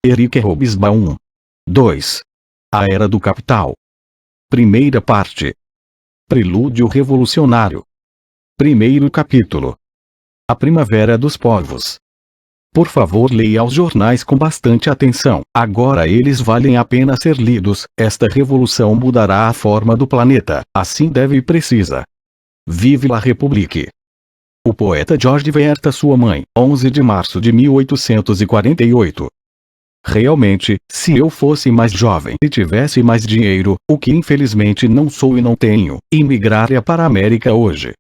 Eric Hobsbawm. 2. A Era do Capital. Primeira parte. Prelúdio Revolucionário. Primeiro capítulo. A Primavera dos Povos. Por favor, leia os jornais com bastante atenção. Agora eles valem a pena ser lidos. Esta revolução mudará a forma do planeta. Assim deve e precisa. Vive la République. O poeta George Verta, sua mãe, 11 de março de 1848. Realmente, se eu fosse mais jovem e tivesse mais dinheiro, o que infelizmente não sou e não tenho, imigraria para a América hoje.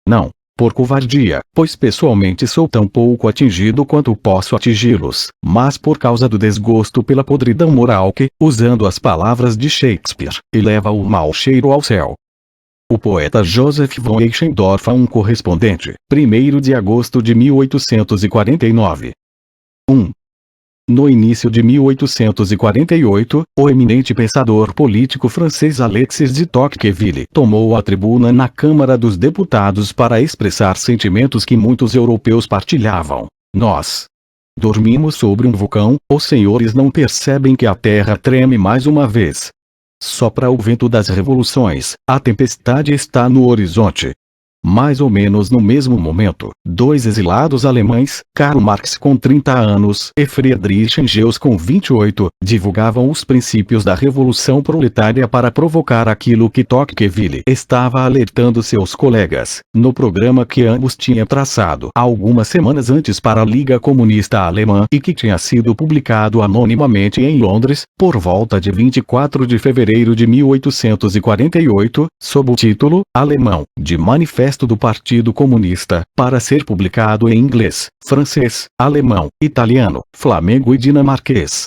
Não, por covardia, pois pessoalmente sou tão pouco atingido quanto posso atingi-los, mas por causa do desgosto pela podridão moral que, usando as palavras de Shakespeare, eleva o mau cheiro ao céu. O poeta Joseph von Eichendorff a um correspondente, 1º de agosto de 1849. 1. No início de 1848, o eminente pensador político francês Alexis de Tocqueville tomou a tribuna na Câmara dos Deputados para expressar sentimentos que muitos europeus partilhavam. Nós dormimos sobre um vulcão, os senhores não percebem que a terra treme mais uma vez. Sopra o vento das revoluções, a tempestade está no horizonte. Mais ou menos no mesmo momento, dois exilados alemães, Karl Marx com 30 anos e Friedrich Engels com 28, divulgavam os princípios da revolução proletária para provocar aquilo que Tocqueville estava alertando seus colegas, no programa que ambos tinham traçado algumas semanas antes para a Liga Comunista Alemã e que tinha sido publicado anonimamente em Londres, por volta de 24 de fevereiro de 1848, sob o título Alemão, de Manifesto do Partido Comunista, para ser publicado em inglês, francês, alemão, italiano, flamengo e dinamarquês.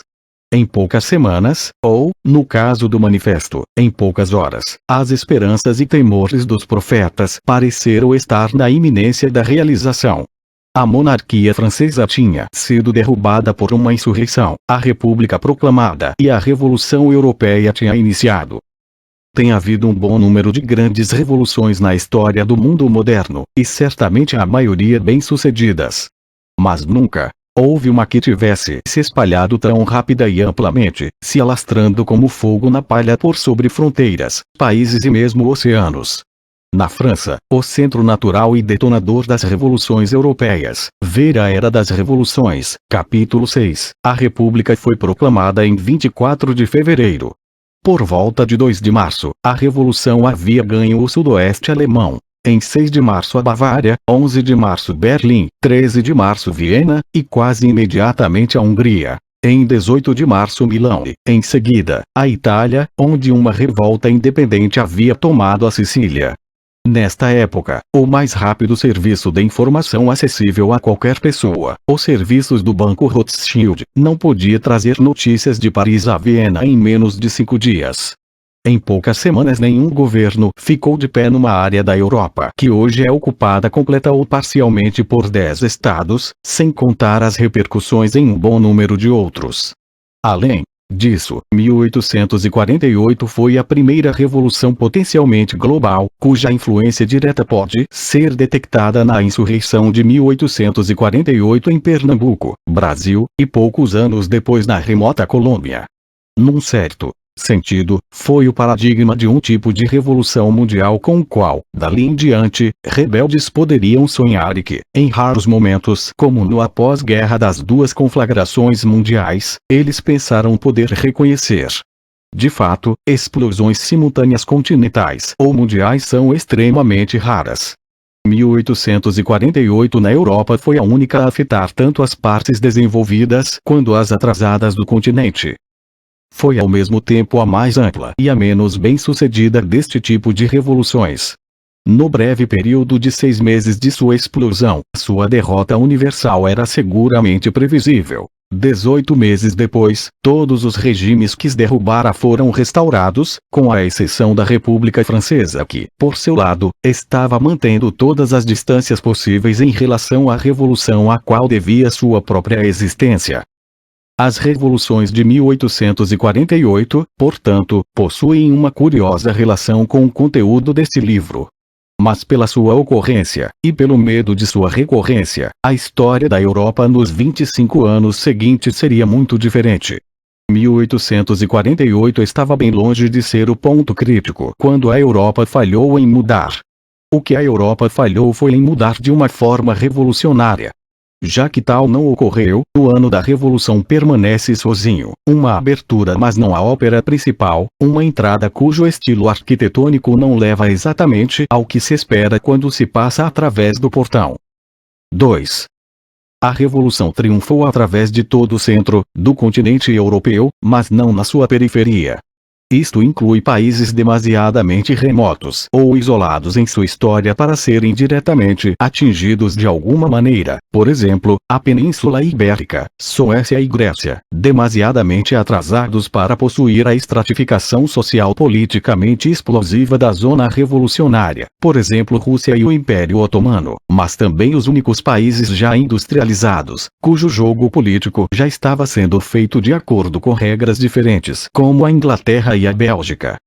Em poucas semanas, ou, no caso do manifesto, em poucas horas, as esperanças e temores dos profetas pareceram estar na iminência da realização. A monarquia francesa tinha sido derrubada por uma insurreição, a República proclamada e a Revolução Europeia tinha iniciado. Tem havido um bom número de grandes revoluções na história do mundo moderno, e certamente a maioria bem-sucedidas. Mas nunca houve uma que tivesse se espalhado tão rápida e amplamente, se alastrando como fogo na palha por sobre fronteiras, países e mesmo oceanos. Na França, o centro natural e detonador das revoluções europeias, ver a Era das Revoluções, capítulo 6, a República foi proclamada em 24 de fevereiro. Por volta de 2 de março, a Revolução havia ganho o sudoeste alemão. Em 6 de março a Bavária, 11 de março Berlim, 13 de março Viena, e quase imediatamente a Hungria. Em 18 de março Milão e, em seguida, a Itália, onde uma revolta independente havia tomado a Sicília. Nesta época, o mais rápido serviço de informação acessível a qualquer pessoa, os serviços do Banco Rothschild, não podia trazer notícias de Paris a Viena em menos de 5 dias. Em poucas semanas nenhum governo ficou de pé numa área da Europa que hoje é ocupada completa ou parcialmente por 10 estados, sem contar as repercussões em um bom número de outros. Além disso, 1848 foi a primeira revolução potencialmente global, cuja influência direta pode ser detectada na insurreição de 1848 em Pernambuco, Brasil, e poucos anos depois na remota Colômbia. Num certo sentido, foi o paradigma de um tipo de revolução mundial com o qual, dali em diante, rebeldes poderiam sonhar e que, em raros momentos, como no após-guerra das duas conflagrações mundiais, eles pensaram poder reconhecer. De fato, explosões simultâneas continentais ou mundiais são extremamente raras. 1848 na Europa foi a única a afetar tanto as partes desenvolvidas quanto as atrasadas do continente. Foi ao mesmo tempo a mais ampla e a menos bem-sucedida deste tipo de revoluções. No breve período de 6 meses de sua explosão, sua derrota universal era seguramente previsível. 18 meses depois, todos os regimes que derrubara foram restaurados, com a exceção da República Francesa que, por seu lado, estava mantendo todas as distâncias possíveis em relação à revolução a qual devia sua própria existência. As revoluções de 1848, portanto, possuem uma curiosa relação com o conteúdo deste livro. mas pela sua ocorrência, e pelo medo de sua recorrência, a história da Europa nos 25 anos seguintes seria muito diferente. 1848 estava bem longe de ser o ponto crítico quando a Europa falhou em mudar. O que a Europa falhou foi em mudar de uma forma revolucionária. Já que tal não ocorreu, o ano da Revolução permanece sozinho, uma abertura mas não a ópera principal, uma entrada cujo estilo arquitetônico não leva exatamente ao que se espera quando se passa através do portão. 2. A Revolução triunfou através de todo o centro do continente europeu, mas não na sua periferia. Isto inclui países demasiadamente remotos ou isolados em sua história para serem diretamente atingidos de alguma maneira, por exemplo, a Península Ibérica, Suécia e Grécia, demasiadamente atrasados para possuir a estratificação social politicamente explosiva da zona revolucionária, por exemplo Rússia e o Império Otomano, mas também os únicos países já industrializados, cujo jogo político já estava sendo feito de acordo com regras diferentes, como a Inglaterra e a Bélgica.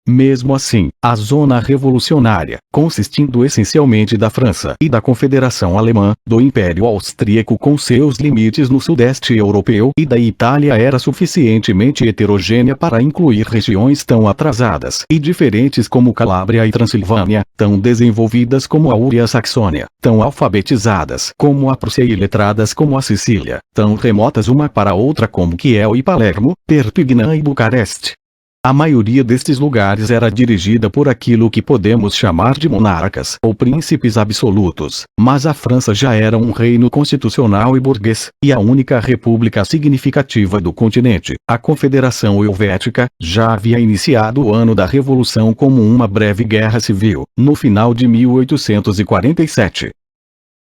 Mesmo assim, a zona revolucionária, consistindo essencialmente da França e da Confederação Alemã, do Império Austríaco com seus limites no sudeste europeu e da Itália era suficientemente heterogênea para incluir regiões tão atrasadas e diferentes como Calábria e Transilvânia, tão desenvolvidas como a Úria-Saxônia, tão alfabetizadas como a Prússia e letradas como a Sicília, tão remotas uma para outra como Kiel e Palermo, Perpignan e Bucareste. A maioria destes lugares era dirigida por aquilo que podemos chamar de monarcas ou príncipes absolutos, mas a França já era um reino constitucional e burguês, e a única república significativa do continente, a Confederação Helvética, já havia iniciado o ano da Revolução como uma breve guerra civil, no final de 1847.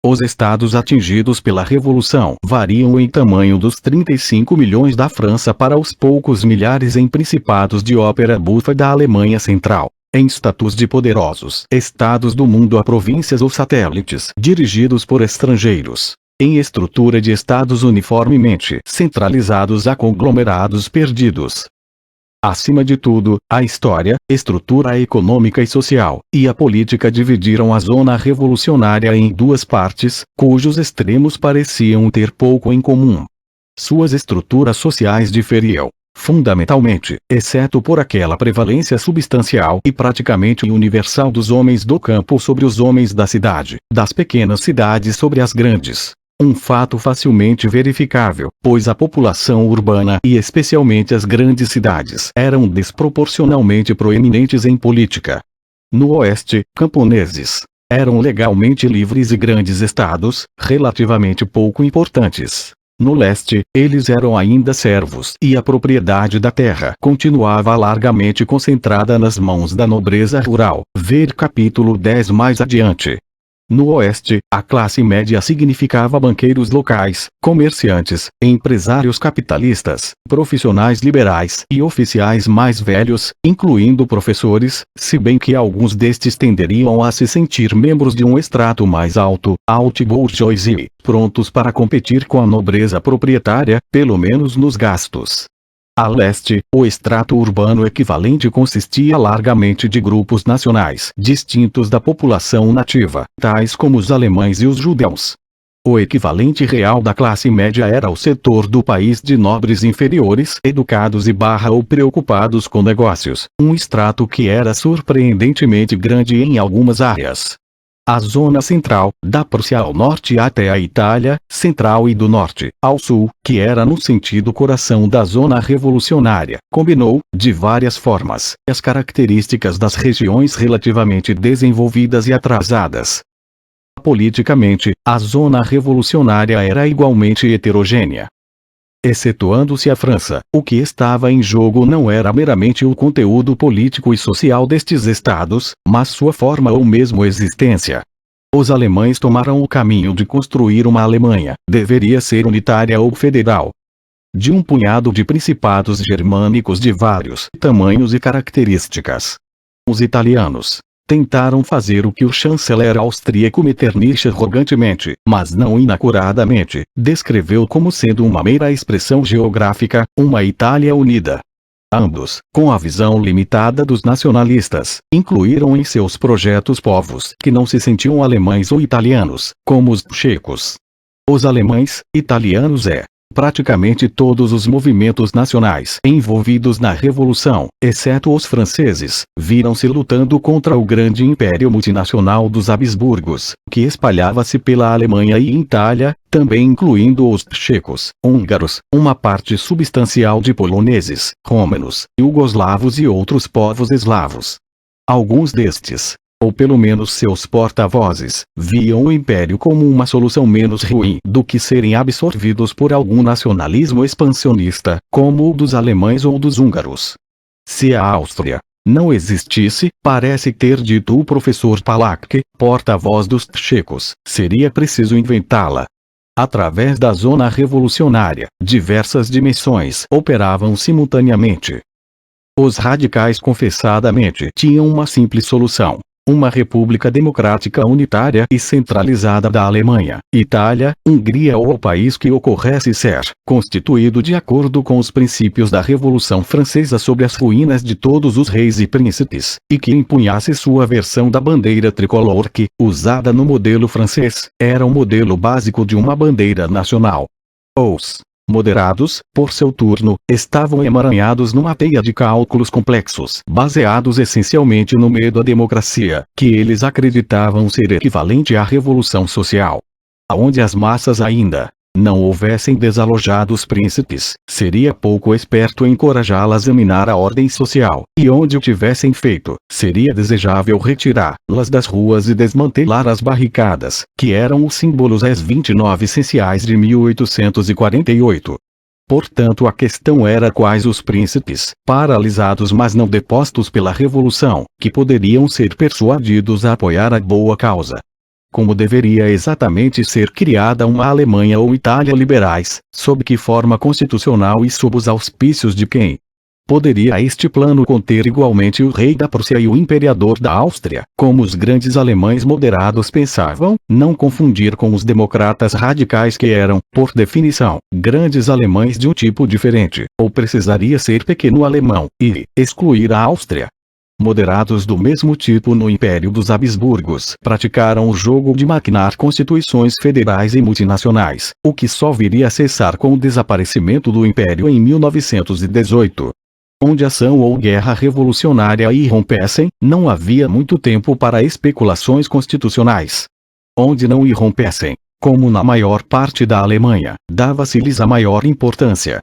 Os estados atingidos pela Revolução variam em tamanho dos 35 milhões da França para os poucos milhares em principados de ópera bufa da Alemanha Central, em status de poderosos estados do mundo a províncias ou satélites dirigidos por estrangeiros, em estrutura de estados uniformemente centralizados a conglomerados perdidos. Acima de tudo, a história, estrutura econômica e social, e a política dividiram a zona revolucionária em duas partes, cujos extremos pareciam ter pouco em comum. Suas estruturas sociais diferiam, fundamentalmente, exceto por aquela prevalência substancial e praticamente universal dos homens do campo sobre os homens da cidade, das pequenas cidades sobre as grandes. Um fato facilmente verificável, pois a população urbana e especialmente as grandes cidades eram desproporcionalmente proeminentes em política. No oeste, camponeses eram legalmente livres e grandes estados, relativamente pouco importantes. No leste, eles eram ainda servos e a propriedade da terra continuava largamente concentrada nas mãos da nobreza rural. Ver capítulo 10 mais adiante. No oeste, a classe média significava banqueiros locais, comerciantes, empresários capitalistas, profissionais liberais e oficiais mais velhos, incluindo professores, se bem que alguns destes tenderiam a se sentir membros de um estrato mais alto, haute bourgeoisie, prontos para competir com a nobreza proprietária, pelo menos nos gastos. A leste, o extrato urbano equivalente consistia largamente de grupos nacionais distintos da população nativa, tais como os alemães e os judeus. O equivalente real da classe média era o setor do país de nobres inferiores, educados ou preocupados com negócios, um extrato que era surpreendentemente grande em algumas áreas. A zona central, da Prússia ao norte até a Itália, central e do norte ao sul, que era no sentido coração da zona revolucionária, combinou, de várias formas, as características das regiões relativamente desenvolvidas e atrasadas. Politicamente, a zona revolucionária era igualmente heterogênea. Excetuando-se a França, o que estava em jogo não era meramente o conteúdo político e social destes estados, mas sua forma ou mesmo existência. Os alemães tomaram o caminho de construir uma Alemanha, deveria ser unitária ou federal, de um punhado de principados germânicos de vários tamanhos e características. Os italianos tentaram fazer o que o chanceler austríaco Metternich arrogantemente, mas não inacuradamente, descreveu como sendo uma mera expressão geográfica, uma Itália unida. Ambos, com a visão limitada dos nacionalistas, incluíram em seus projetos povos que não se sentiam alemães ou italianos, como os checos. Os alemães, italianos praticamente todos os movimentos nacionais envolvidos na Revolução, exceto os franceses, viram-se lutando contra o grande império multinacional dos Habsburgos, que espalhava-se pela Alemanha e Itália, também incluindo os checos, húngaros, uma parte substancial de poloneses, rômanos, iugoslavos e outros povos eslavos. Alguns destes, ou pelo menos seus porta-vozes, viam o império como uma solução menos ruim do que serem absorvidos por algum nacionalismo expansionista, como o dos alemães ou dos húngaros. Se a Áustria não existisse, parece ter dito o professor Palak, porta-voz dos checos, seria preciso inventá-la. Através da zona revolucionária, diversas dimensões operavam simultaneamente. Os radicais confessadamente tinham uma simples solução: uma república democrática unitária e centralizada da Alemanha, Itália, Hungria ou o país que ocorresse ser constituído de acordo com os princípios da Revolução Francesa sobre as ruínas de todos os reis e príncipes, e que empunhasse sua versão da bandeira tricolor que, usada no modelo francês, era o modelo básico de uma bandeira nacional. Os moderados, por seu turno, estavam emaranhados numa teia de cálculos complexos, baseados essencialmente no medo à democracia, que eles acreditavam ser equivalente à revolução social. Aonde as massas ainda não houvessem desalojado os príncipes, seria pouco esperto encorajá-las a minar a ordem social, e onde o tivessem feito, seria desejável retirá-las das ruas e desmantelar as barricadas, que eram os símbolos às 29 essenciais de 1848. Portanto, a questão era quais os príncipes, paralisados mas não depostos pela Revolução, que poderiam ser persuadidos a apoiar a boa causa. Como deveria exatamente ser criada uma Alemanha ou Itália liberais, sob que forma constitucional e sob os auspícios de quem? Poderia este plano conter igualmente o rei da Prússia e o imperador da Áustria, como os grandes alemães moderados pensavam, não confundir com os democratas radicais que eram, por definição, grandes alemães de um tipo diferente, ou precisaria ser pequeno alemão, e excluir a Áustria? Moderados do mesmo tipo no Império dos Habsburgos praticaram o jogo de maquinar constituições federais e multinacionais, o que só viria a cessar com o desaparecimento do Império em 1918. Onde ação ou guerra revolucionária irrompessem, não havia muito tempo para especulações constitucionais. Onde não irrompessem, como na maior parte da Alemanha, dava-se-lhes a maior importância.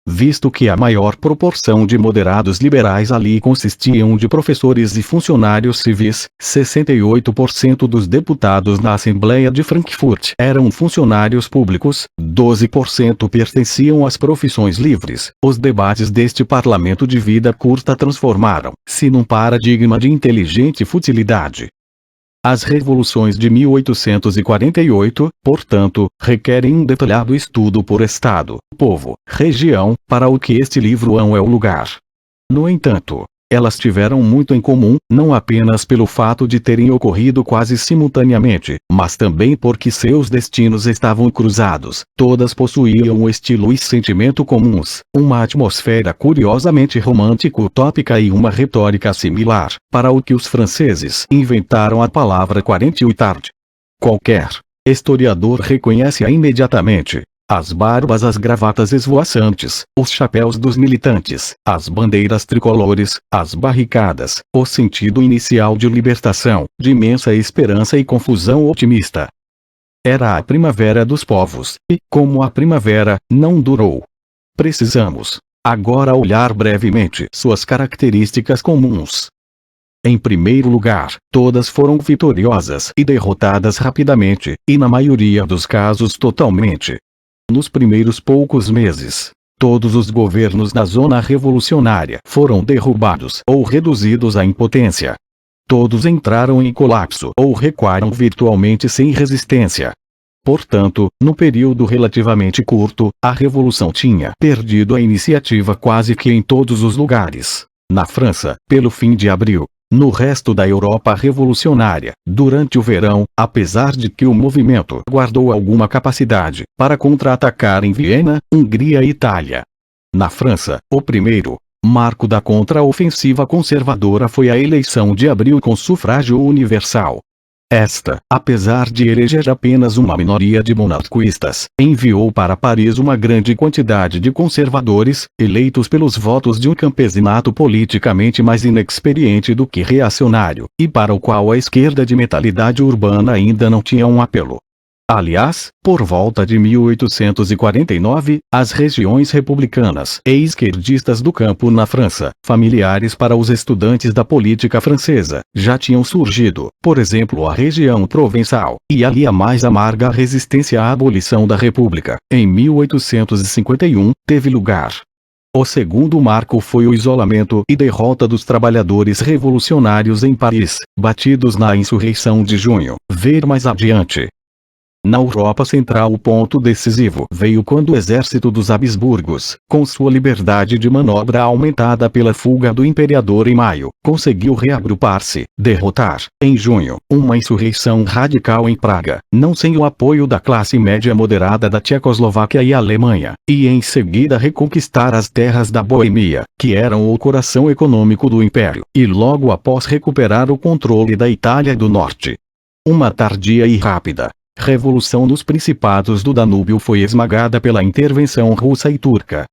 Visto que a maior proporção de moderados liberais ali consistiam de professores e funcionários civis, 68% dos deputados na Assembleia de Frankfurt eram funcionários públicos, 12% pertenciam às profissões livres. Os debates deste parlamento de vida curta transformaram-se num paradigma de inteligente futilidade. As revoluções de 1848, portanto, requerem um detalhado estudo por estado, povo, região, para o que este livro não é o lugar. No entanto, elas tiveram muito em comum, não apenas pelo fato de terem ocorrido quase simultaneamente, mas também porque seus destinos estavam cruzados. Todas possuíam um estilo e sentimento comuns, uma atmosfera curiosamente romântico-utópica e uma retórica similar, para o que os franceses inventaram a palavra quarante-huitard. Qualquer historiador reconhece-a imediatamente. As barbas, as gravatas esvoaçantes, os chapéus dos militantes, as bandeiras tricolores, as barricadas, o sentido inicial de libertação, de imensa esperança e confusão otimista. Era a primavera dos povos, e, como a primavera, não durou. Precisamos, agora, olhar brevemente suas características comuns. Em primeiro lugar, todas foram vitoriosas e derrotadas rapidamente, e na maioria dos casos totalmente. Nos primeiros poucos meses, todos os governos da zona revolucionária foram derrubados ou reduzidos à impotência. Todos entraram em colapso ou recuaram virtualmente sem resistência. Portanto, no período relativamente curto, a revolução tinha perdido a iniciativa quase que em todos os lugares. Na França, pelo fim de abril. No resto da Europa revolucionária, durante o verão, apesar de que o movimento guardou alguma capacidade para contra-atacar em Viena, Hungria e Itália. Na França, o primeiro Marco da contraofensiva conservadora foi a eleição de abril com sufrágio universal. Esta, apesar de eleger apenas uma minoria de monarquistas, enviou para Paris uma grande quantidade de conservadores, eleitos pelos votos de um campesinato politicamente mais inexperiente do que reacionário, e para o qual a esquerda de mentalidade urbana ainda não tinha um apelo. Aliás, por volta de 1849, as regiões republicanas e esquerdistas do campo na França, familiares para os estudantes da política francesa, já tinham surgido, por exemplo a região provençal, e ali a mais amarga resistência à abolição da República. Em 1851, teve lugar. O segundo marco foi o isolamento e derrota dos trabalhadores revolucionários em Paris, batidos na insurreição de junho. Ver mais adiante. Na Europa Central o ponto decisivo veio quando o exército dos Habsburgos, com sua liberdade de manobra aumentada pela fuga do imperador em maio, conseguiu reagrupar-se, derrotar, em junho, uma insurreição radical em Praga, não sem o apoio da classe média moderada da Tchecoslováquia e Alemanha, e em seguida reconquistar as terras da Boêmia, que eram o coração econômico do império, e logo após recuperar o controle da Itália do Norte. Uma tardia e rápida revolução dos principados do Danúbio foi esmagada pela intervenção russa e turca.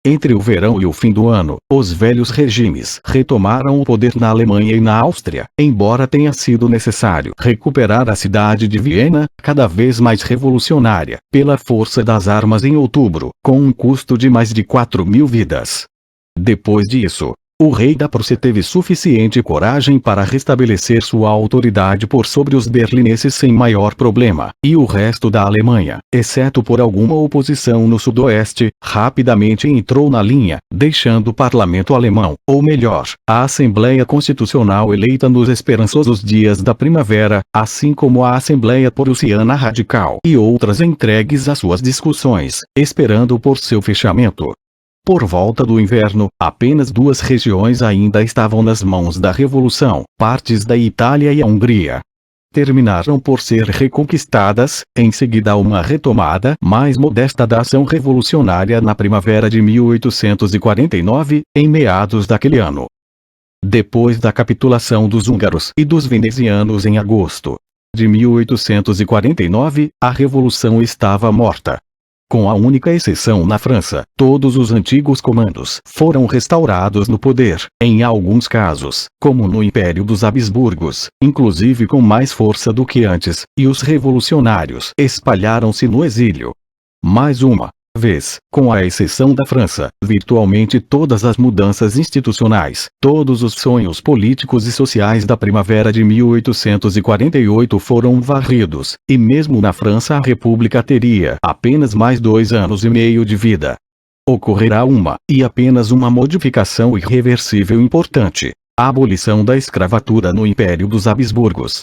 Entre o verão e o fim do ano, os velhos regimes retomaram o poder na Alemanha e na Áustria, embora tenha sido necessário recuperar a cidade de Viena, cada vez mais revolucionária, pela força das armas em outubro, com um custo de mais de 4.000 vidas. Depois disso, o rei da Prússia teve suficiente coragem para restabelecer sua autoridade por sobre os berlineses sem maior problema, e o resto da Alemanha, exceto por alguma oposição no sudoeste, rapidamente entrou na linha, deixando o parlamento alemão, ou melhor, a Assembleia Constitucional eleita nos esperançosos dias da primavera, assim como a Assembleia Prussiana Radical e outras entregues às suas discussões, esperando por seu fechamento. Por volta do inverno, apenas duas regiões ainda estavam nas mãos da Revolução, partes da Itália e a Hungria. Terminaram por ser reconquistadas, em seguida uma retomada mais modesta da ação revolucionária na primavera de 1849, em meados daquele ano. Depois da capitulação dos húngaros e dos venezianos em agosto de 1849, a Revolução estava morta. Com a única exceção na França, todos os antigos comandos foram restaurados no poder, em alguns casos, como no Império dos Habsburgos, inclusive com mais força do que antes, e os revolucionários espalharam-se no exílio. Mais uma vez, com a exceção da França, virtualmente todas as mudanças institucionais, todos os sonhos políticos e sociais da primavera de 1848 foram varridos, e mesmo na França a República teria apenas mais 2 anos e meio de vida. Ocorrerá uma, e apenas uma modificação irreversível importante: a abolição da escravatura no Império dos Habsburgos.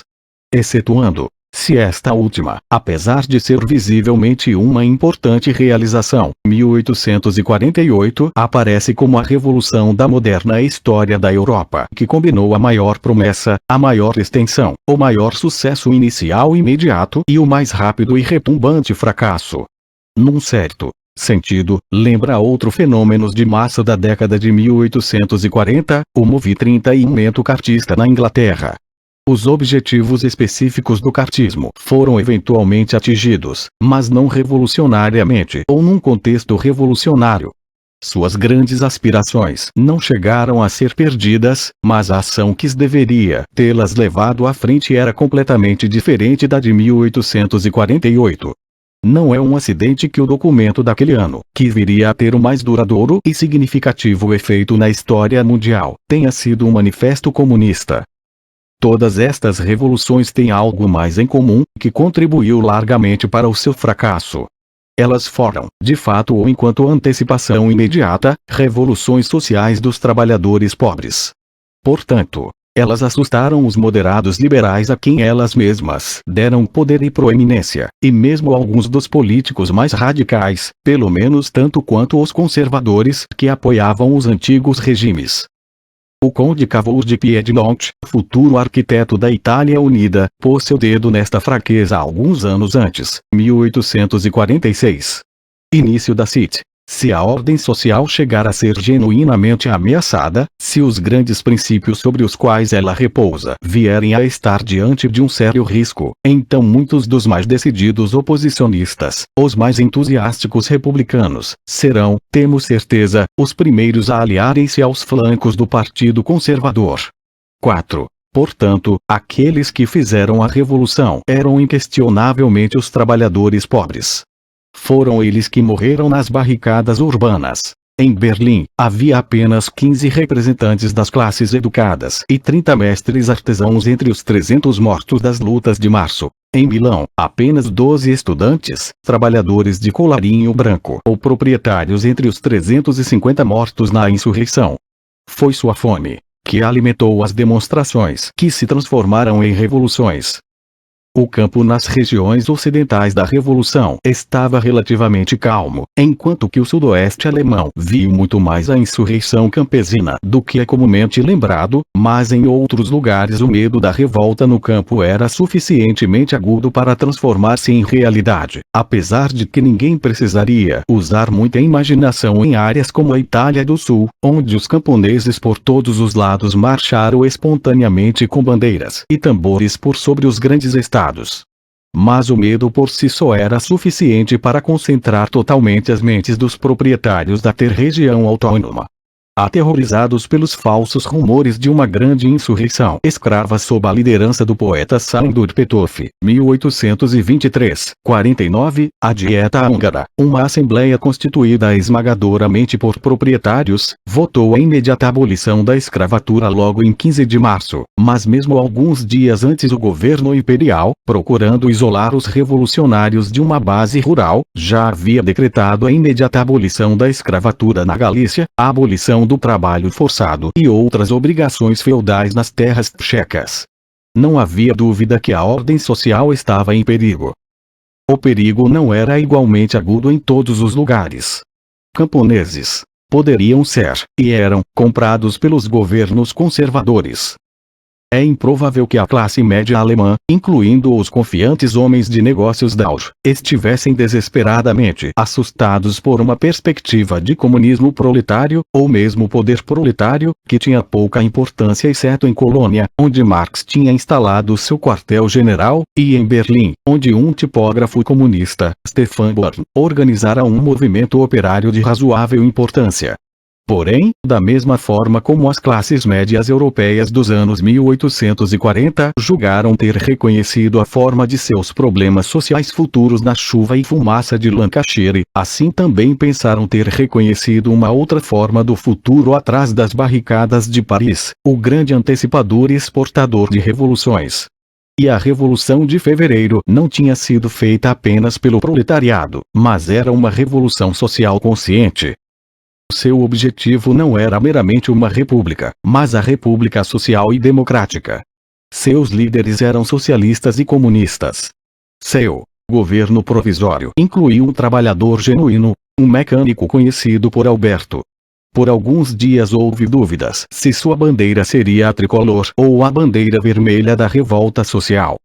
Excetuando se esta última, apesar de ser visivelmente uma importante realização, 1848 aparece como a revolução da moderna história da Europa, que combinou a maior promessa, a maior extensão, o maior sucesso inicial imediato e o mais rápido e retumbante fracasso. Num certo sentido, lembra outro fenômeno de massa da década de 1840, o movimento cartista na Inglaterra. Os objetivos específicos do cartismo foram eventualmente atingidos, mas não revolucionariamente ou num contexto revolucionário. Suas grandes aspirações não chegaram a ser perdidas, mas a ação que deveria tê-las levado à frente era completamente diferente da de 1848. Não é um acidente que o documento daquele ano, que viria a ter o mais duradouro e significativo efeito na história mundial, tenha sido um manifesto comunista. Todas estas revoluções têm algo mais em comum, que contribuiu largamente para o seu fracasso. Elas foram, de fato ou enquanto antecipação imediata, revoluções sociais dos trabalhadores pobres. Portanto, elas assustaram os moderados liberais a quem elas mesmas deram poder e proeminência, e mesmo alguns dos políticos mais radicais, pelo menos tanto quanto os conservadores que apoiavam os antigos regimes. O conde Cavour de Piedmont, futuro arquiteto da Itália Unida, pôs seu dedo nesta fraqueza alguns anos antes, 1846. Início da City. Se a ordem social chegar a ser genuinamente ameaçada, se os grandes princípios sobre os quais ela repousa vierem a estar diante de um sério risco, então muitos dos mais decididos oposicionistas, os mais entusiásticos republicanos, serão, temos certeza, os primeiros a aliarem-se aos flancos do Partido Conservador. 4. Portanto, aqueles que fizeram a revolução eram inquestionavelmente os trabalhadores pobres. Foram eles que morreram nas barricadas urbanas. Em Berlim, havia apenas 15 representantes das classes educadas e 30 mestres artesãos entre os 300 mortos das lutas de março. Em Milão, apenas 12 estudantes, trabalhadores de colarinho branco ou proprietários entre os 350 mortos na insurreição. Foi sua fome que alimentou as demonstrações que se transformaram em revoluções. O campo nas regiões ocidentais da Revolução estava relativamente calmo, enquanto que o sudoeste alemão viu muito mais a insurreição campesina do que é comumente lembrado, mas em outros lugares o medo da revolta no campo era suficientemente agudo para transformar-se em realidade, apesar de que ninguém precisaria usar muita imaginação em áreas como a Itália do Sul, onde os camponeses por todos os lados marcharam espontaneamente com bandeiras e tambores por sobre os grandes estados. Mas o medo por si só era suficiente para concentrar totalmente as mentes dos proprietários da região autônoma. Aterrorizados pelos falsos rumores de uma grande insurreição escrava sob a liderança do poeta Sándor Petőfi, 1823-49, a Dieta Húngara, uma assembleia constituída esmagadoramente por proprietários, votou a imediata abolição da escravatura logo em 15 de março, mas mesmo alguns dias antes o governo imperial, procurando isolar os revolucionários de uma base rural, já havia decretado a imediata abolição da escravatura na Galícia, a abolição do trabalho forçado e outras obrigações feudais nas terras tchecas. Não havia dúvida que a ordem social estava em perigo. O perigo não era igualmente agudo em todos os lugares. Camponeses poderiam ser, e eram, comprados pelos governos conservadores. É improvável que a classe média alemã, incluindo os confiantes homens de negócios da Auge, estivessem desesperadamente assustados por uma perspectiva de comunismo proletário, ou mesmo poder proletário, que tinha pouca importância exceto em Colônia, onde Marx tinha instalado seu quartel-general, e em Berlim, onde um tipógrafo comunista, Stefan Born, organizara um movimento operário de razoável importância. Porém, da mesma forma como as classes médias europeias dos anos 1840 julgaram ter reconhecido a forma de seus problemas sociais futuros na chuva e fumaça de Lancashire, assim também pensaram ter reconhecido uma outra forma do futuro atrás das barricadas de Paris, o grande antecipador e exportador de revoluções. E a Revolução de Fevereiro não tinha sido feita apenas pelo proletariado, mas era uma revolução social consciente. Seu objetivo não era meramente uma república, mas a república social e democrática. Seus líderes eram socialistas e comunistas. Seu governo provisório incluía um trabalhador genuíno, um mecânico conhecido por Alberto. Por alguns dias houve dúvidas se sua bandeira seria a tricolor ou a bandeira vermelha da revolta social.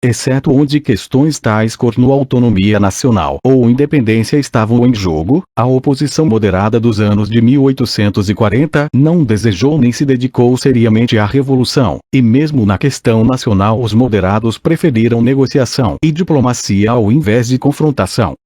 Exceto onde questões tais como autonomia nacional ou independência estavam em jogo, a oposição moderada dos anos de 1840 não desejou nem se dedicou seriamente à revolução, e mesmo na questão nacional os moderados preferiram negociação e diplomacia ao invés de confrontação.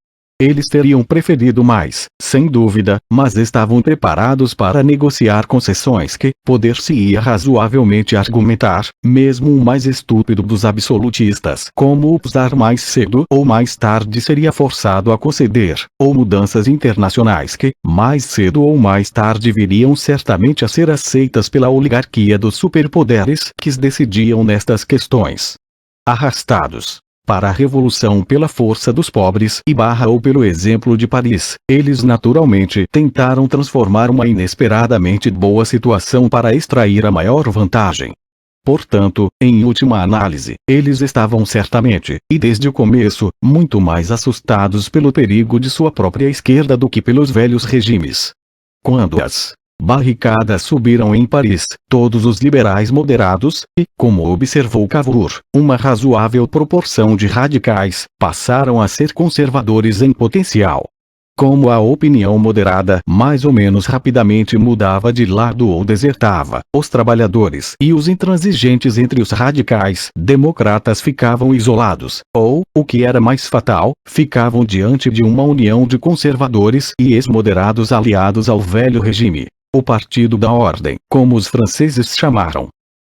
Eles teriam preferido mais, sem dúvida, mas estavam preparados para negociar concessões que poder-se-ia razoavelmente argumentar, mesmo o mais estúpido dos absolutistas, como o czar mais cedo ou mais tarde seria forçado a conceder, ou mudanças internacionais que, mais cedo ou mais tarde viriam certamente a ser aceitas pela oligarquia dos superpoderes que decidiam nestas questões. Arrastados para a revolução pela força dos pobres ou pelo exemplo de Paris, eles naturalmente tentaram transformar uma inesperadamente boa situação para extrair a maior vantagem. Portanto, em última análise, eles estavam certamente, e desde o começo, muito mais assustados pelo perigo de sua própria esquerda do que pelos velhos regimes. Quando as barricadas subiram em Paris, todos os liberais moderados, e, como observou Cavour, uma razoável proporção de radicais, passaram a ser conservadores em potencial. Como a opinião moderada mais ou menos rapidamente mudava de lado ou desertava, os trabalhadores e os intransigentes entre os radicais democratas ficavam isolados, ou, o que era mais fatal, ficavam diante de uma união de conservadores e ex-moderados aliados ao velho regime, o Partido da Ordem, como os franceses chamaram.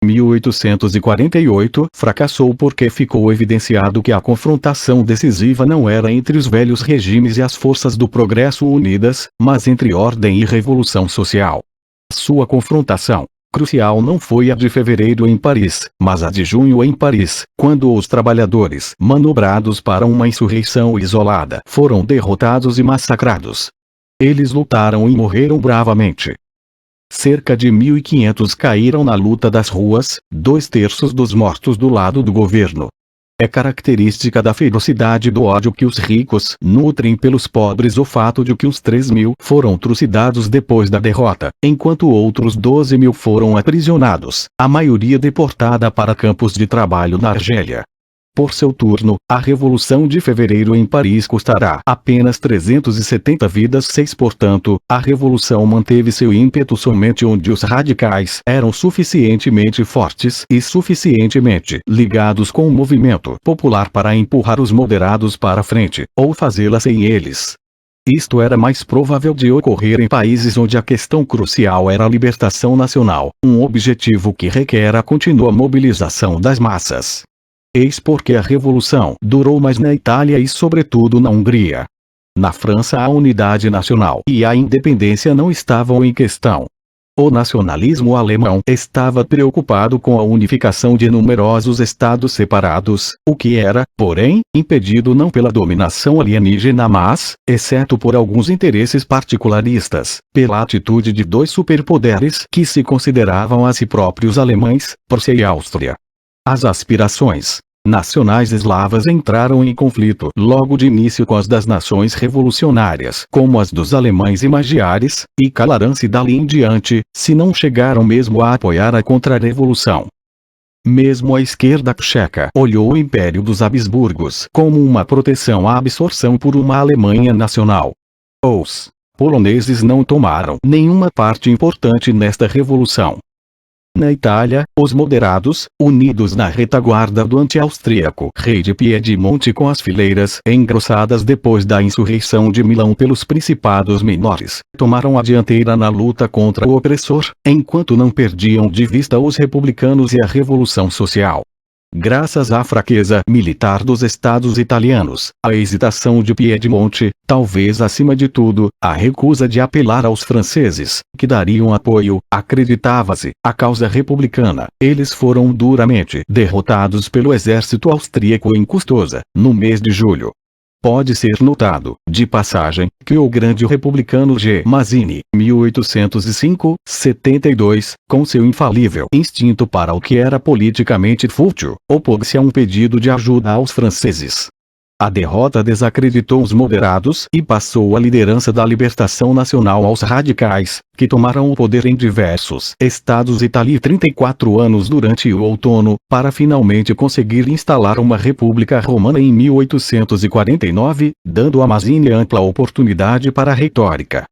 1848 fracassou porque ficou evidenciado que a confrontação decisiva não era entre os velhos regimes e as forças do progresso unidas, mas entre ordem e revolução social. Sua confrontação crucial não foi a de fevereiro em Paris, mas a de junho em Paris, quando os trabalhadores, manobrados para uma insurreição isolada, foram derrotados e massacrados. Eles lutaram e morreram bravamente. Cerca de 1.500 caíram na luta das ruas, 2/3 dos mortos do lado do governo. É característica da ferocidade do ódio que os ricos nutrem pelos pobres o fato de que uns 3.000 foram trucidados depois da derrota, enquanto outros 12.000 foram aprisionados, a maioria deportada para campos de trabalho na Argélia. Por seu turno, a Revolução de Fevereiro em Paris custará apenas 370 vidas. Portanto, a Revolução manteve seu ímpeto somente onde os radicais eram suficientemente fortes e suficientemente ligados com o movimento popular para empurrar os moderados para frente, ou fazê-la sem eles. Isto era mais provável de ocorrer em países onde a questão crucial era a libertação nacional, um objetivo que requer a contínua mobilização das massas. Eis porque a Revolução durou mais na Itália e sobretudo na Hungria. Na França a unidade nacional e a independência não estavam em questão. O nacionalismo alemão estava preocupado com a unificação de numerosos estados separados, o que era, porém, impedido não pela dominação alienígena mas, exceto por alguns interesses particularistas, pela atitude de dois superpoderes que se consideravam a si próprios alemães, Prússia e Áustria. As aspirações nacionais eslavas entraram em conflito logo de início com as das nações revolucionárias, como as dos alemães e magiares, e calarão-se dali em diante, se não chegaram mesmo a apoiar a contra-revolução. Mesmo a esquerda tcheca olhou o Império dos Habsburgos como uma proteção à absorção por uma Alemanha nacional. Os poloneses não tomaram nenhuma parte importante nesta revolução. Na Itália, os moderados, unidos na retaguarda do anti-austríaco rei de Piedimonte com as fileiras engrossadas depois da insurreição de Milão pelos principados menores, tomaram a dianteira na luta contra o opressor, enquanto não perdiam de vista os republicanos e a revolução social. Graças à fraqueza militar dos estados italianos, a hesitação de Piedimonte, talvez acima de tudo, a recusa de apelar aos franceses, que dariam apoio, acreditava-se, à causa republicana, eles foram duramente derrotados pelo exército austríaco em Custoza, no mês de julho. Pode ser notado, de passagem, que o grande republicano G. Mazzini, 1805-72, com seu infalível instinto para o que era politicamente fútil, opôs-se a um pedido de ajuda aos franceses. A derrota desacreditou os moderados e passou a liderança da libertação nacional aos radicais, que tomaram o poder em diversos estados italianos 34 anos durante o outono, para finalmente conseguir instalar uma república romana em 1849, dando a Mazzini ampla oportunidade para a retórica.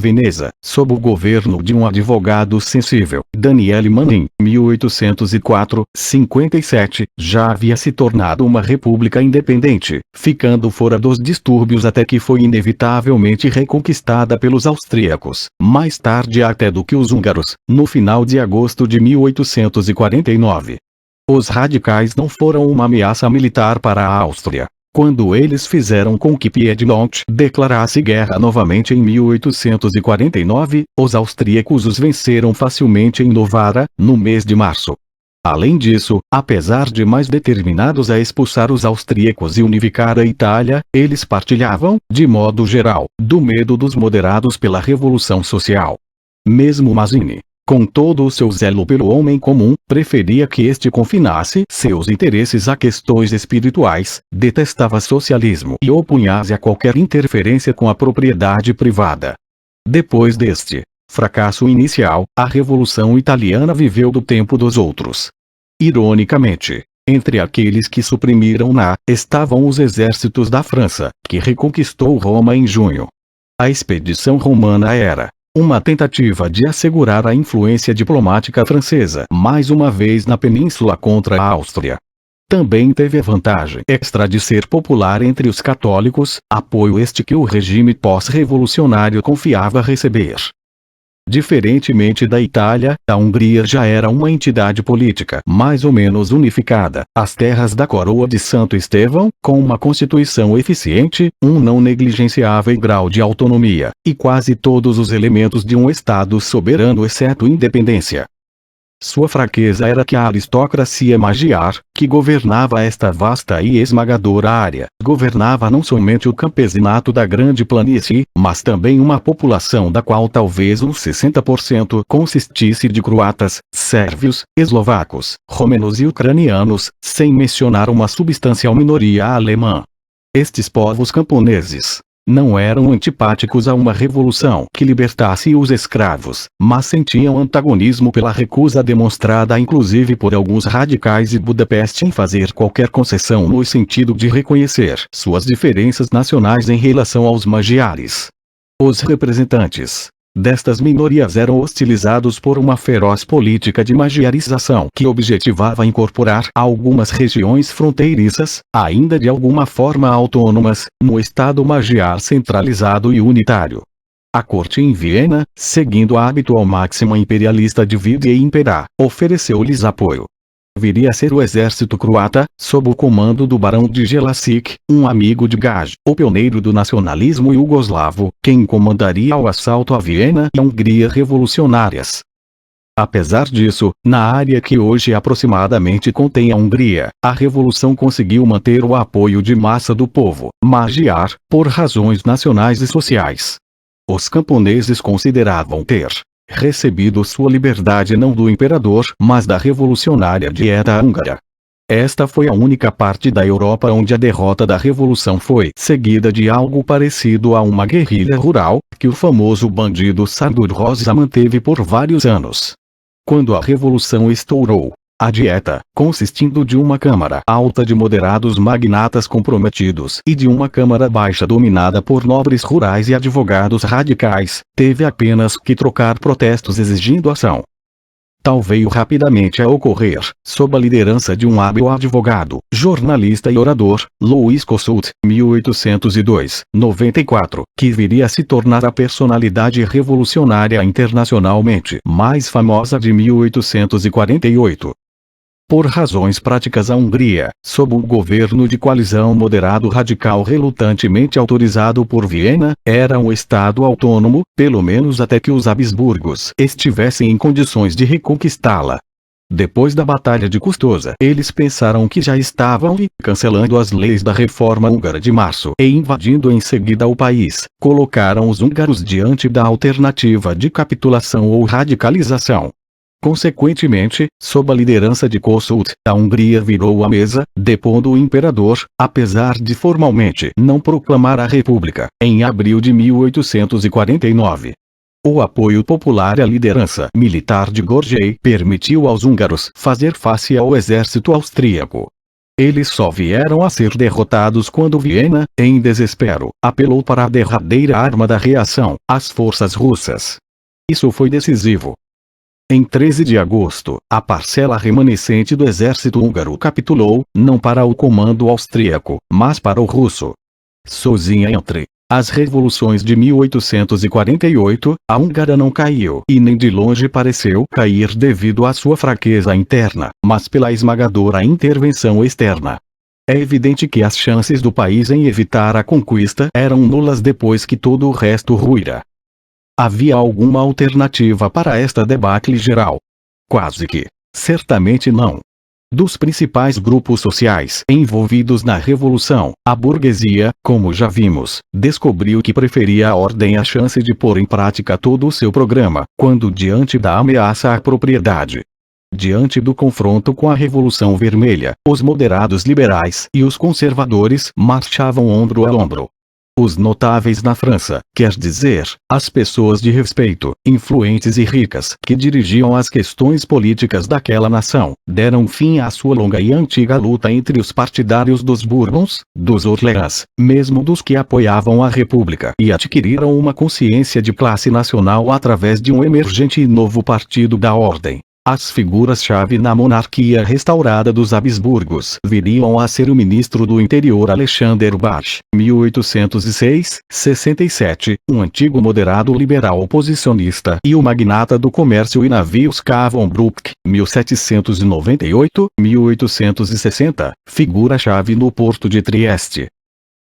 Veneza, sob o governo de um advogado sensível, Daniele Manin, 1804-57, já havia se tornado uma república independente, ficando fora dos distúrbios até que foi inevitavelmente reconquistada pelos austríacos, mais tarde até do que os húngaros, no final de agosto de 1849. Os radicais não foram uma ameaça militar para a Áustria. Quando eles fizeram com que Piedmont declarasse guerra novamente em 1849, os austríacos os venceram facilmente em Novara, no mês de março. Além disso, apesar de mais determinados a expulsar os austríacos e unificar a Itália, eles partilhavam, de modo geral, do medo dos moderados pela Revolução Social. Mesmo Mazzini, com todo o seu zelo pelo homem comum, preferia que este confinasse seus interesses a questões espirituais, detestava socialismo e opunha-se a qualquer interferência com a propriedade privada. Depois deste fracasso inicial, a Revolução Italiana viveu do tempo dos outros. Ironicamente, Entre aqueles que suprimiram estavam os exércitos da França, que reconquistou Roma em junho. A expedição romana era uma tentativa de assegurar a influência diplomática francesa mais uma vez na península contra a Áustria. Também teve a vantagem extra de ser popular entre os católicos, apoio este que o regime pós-revolucionário confiava receber. Diferentemente da Itália, a Hungria já era uma entidade política mais ou menos unificada, as terras da coroa de Santo Estevão, com uma constituição eficiente, um não negligenciável grau de autonomia, e quase todos os elementos de um Estado soberano exceto independência. Sua fraqueza era que a aristocracia magiar, que governava esta vasta e esmagadora área, governava não somente o campesinato da grande planície, mas também uma população da qual talvez uns 60% consistisse de croatas, sérvios, eslovacos, romenos e ucranianos, sem mencionar uma substancial minoria alemã. Estes povos camponeses não eram antipáticos a uma revolução que libertasse os escravos, mas sentiam antagonismo pela recusa demonstrada inclusive por alguns radicais de Budapeste em fazer qualquer concessão no sentido de reconhecer suas diferenças nacionais em relação aos magiares. Os representantes destas minorias eram hostilizados por uma feroz política de magiarização que objetivava incorporar algumas regiões fronteiriças, ainda de alguma forma autônomas, no Estado magiar centralizado e unitário. A corte em Viena, seguindo a habitual máxima imperialista divide e impera, ofereceu-lhes apoio. Viria a ser o exército croata, sob o comando do barão de Jelačić, um amigo de Gaj, o pioneiro do nacionalismo iugoslavo, quem comandaria o assalto a Viena e a Hungria revolucionárias. Apesar disso, na área que hoje aproximadamente contém a Hungria, a revolução conseguiu manter o apoio de massa do povo magiar, por razões nacionais e sociais. Os camponeses consideravam ter recebido sua liberdade não do imperador, mas da revolucionária Dieta Húngara. Esta foi a única parte da Europa onde a derrota da revolução foi seguida de algo parecido a uma guerrilha rural, que o famoso bandido Sándor Rózsa manteve por vários anos. Quando a revolução estourou, a Dieta, consistindo de uma câmara alta de moderados magnatas comprometidos e de uma câmara baixa dominada por nobres rurais e advogados radicais, teve apenas que trocar protestos exigindo ação. Tal veio rapidamente a ocorrer, sob a liderança de um hábil advogado, jornalista e orador, Louis Kossuth, 1802-94, que viria a se tornar a personalidade revolucionária internacionalmente mais famosa de 1848. Por razões práticas, a Hungria, sob o governo de coalizão moderado radical relutantemente autorizado por Viena, era um estado autônomo, pelo menos até que os Habsburgos estivessem em condições de reconquistá-la. Depois da Batalha de Custoza, eles pensaram que já estavam cancelando as leis da Reforma Húngara de março e invadindo em seguida o país, colocaram os húngaros diante da alternativa de capitulação ou radicalização. Consequentemente, sob a liderança de Kossuth, a Hungria virou a mesa, depondo o imperador, apesar de formalmente não proclamar a república, em abril de 1849. O apoio popular à liderança militar de Gorjei permitiu aos húngaros fazer face ao exército austríaco. Eles só vieram a ser derrotados quando Viena, em desespero, apelou para a derradeira arma da reação, as forças russas. Isso foi decisivo. Em 13 de agosto, a parcela remanescente do exército húngaro capitulou, não para o comando austríaco, mas para o russo. Sozinha entre as revoluções de 1848, a húngara não caiu e nem de longe pareceu cair devido à sua fraqueza interna, mas pela esmagadora intervenção externa. É evidente que as chances do país em evitar a conquista eram nulas depois que todo o resto ruíra. Havia alguma alternativa para esta debacle geral? Quase que. Certamente não. Dos principais grupos sociais envolvidos na revolução, a burguesia, como já vimos, descobriu que preferia a ordem à chance de pôr em prática todo o seu programa, quando diante da ameaça à propriedade. Diante do confronto com a Revolução Vermelha, os moderados liberais e os conservadores marchavam ombro a ombro. Os notáveis na França, quer dizer, as pessoas de respeito, influentes e ricas que dirigiam as questões políticas daquela nação, deram fim à sua longa e antiga luta entre os partidários dos Bourbons, dos Orléans, mesmo dos que apoiavam a República, e adquiriram uma consciência de classe nacional através de um emergente e novo partido da Ordem. As figuras-chave na monarquia restaurada dos Habsburgos viriam a ser o ministro do Interior Alexander Bach, 1806-67, um antigo moderado liberal oposicionista, e o magnata do comércio e navios Cavon Brook, 1798-1860, figura-chave no porto de Trieste.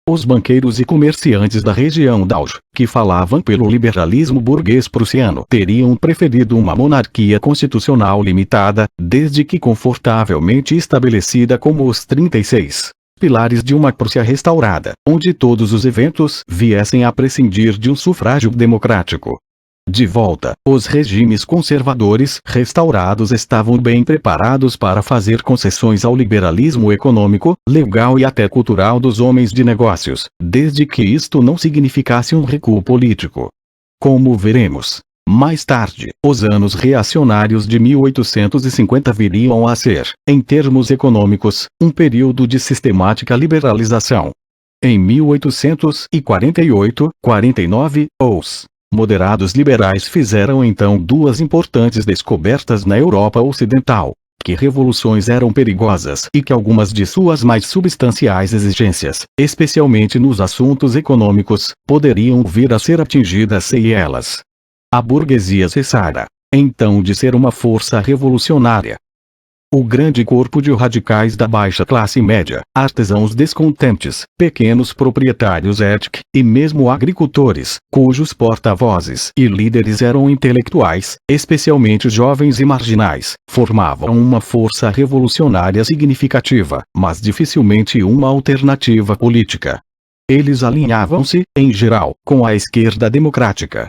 Os banqueiros e comerciantes da região d'Auge, que falavam pelo liberalismo burguês prussiano, teriam preferido uma monarquia constitucional limitada, desde que confortavelmente estabelecida como os 36 pilares de uma Prússia restaurada, onde todos os eventos viessem a prescindir de um sufrágio democrático. De volta, os regimes conservadores restaurados estavam bem preparados para fazer concessões ao liberalismo econômico, legal e até cultural dos homens de negócios, desde que isto não significasse um recuo político. Como veremos mais tarde, os anos reacionários de 1850 viriam a ser, em termos econômicos, um período de sistemática liberalização. Em 1848-49, os moderados liberais fizeram então duas importantes descobertas na Europa Ocidental: que revoluções eram perigosas e que algumas de suas mais substanciais exigências, especialmente nos assuntos econômicos, poderiam vir a ser atingidas se elas. A burguesia cessara, então, de ser uma força revolucionária. O grande corpo de radicais da baixa classe média, artesãos descontentes, pequenos proprietários e mesmo agricultores, cujos porta-vozes e líderes eram intelectuais, especialmente jovens e marginais, formavam uma força revolucionária significativa, mas dificilmente uma alternativa política. Eles alinhavam-se, em geral, com a esquerda democrática.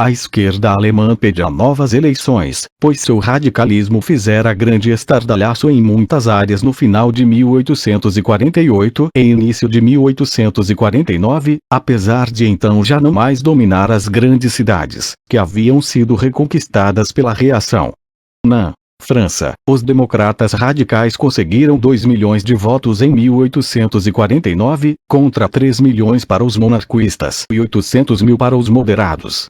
A esquerda alemã pedia novas eleições, pois seu radicalismo fizera grande estardalhaço em muitas áreas no final de 1848 e início de 1849, apesar de então já não mais dominar as grandes cidades, que haviam sido reconquistadas pela reação. Na França, os democratas radicais conseguiram 2 milhões de votos em 1849, contra 3 milhões para os monarquistas e 800 mil para os moderados.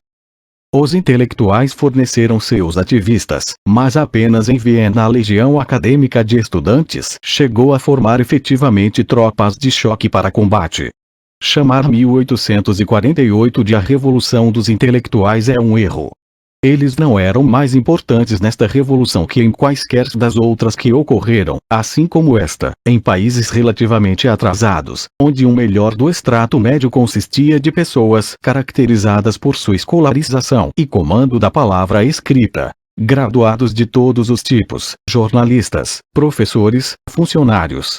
Os intelectuais forneceram seus ativistas, mas apenas em Viena a Legião Acadêmica de Estudantes chegou a formar efetivamente tropas de choque para combate. Chamar 1848 de a Revolução dos Intelectuais é um erro. Eles não eram mais importantes nesta revolução que em quaisquer das outras que ocorreram, assim como esta, em países relativamente atrasados, onde um melhor do extrato médio consistia de pessoas caracterizadas por sua escolarização e comando da palavra escrita, graduados de todos os tipos, jornalistas, professores, funcionários.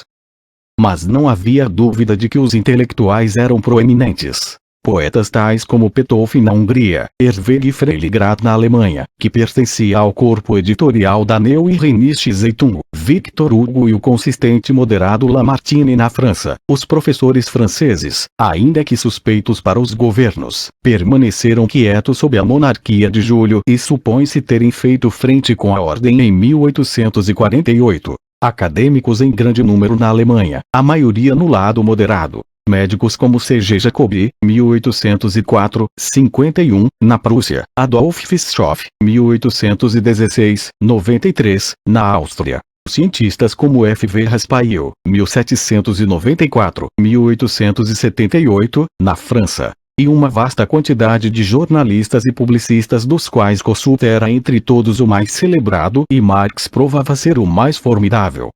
Mas não havia dúvida de que os intelectuais eram proeminentes. Poetas tais como Petőfi na Hungria, Herweg e Freiligrath na Alemanha, que pertencia ao corpo editorial da Neue Rheinische Zeitung, Victor Hugo e o consistente moderado Lamartine na França, os professores franceses, ainda que suspeitos para os governos, permaneceram quietos sob a monarquia de Júlio e supõe-se terem feito frente com a ordem em 1848. Acadêmicos em grande número na Alemanha, a maioria no lado moderado. Médicos como C.G. Jacobi, 1804, 51, na Prússia, Adolf Fischoff, 1816, 93, na Áustria. Cientistas como F.V. Raspail, 1794, 1878, na França. E uma vasta quantidade de jornalistas e publicistas dos quais Kossuth era entre todos o mais celebrado e Marx provava ser o mais formidável.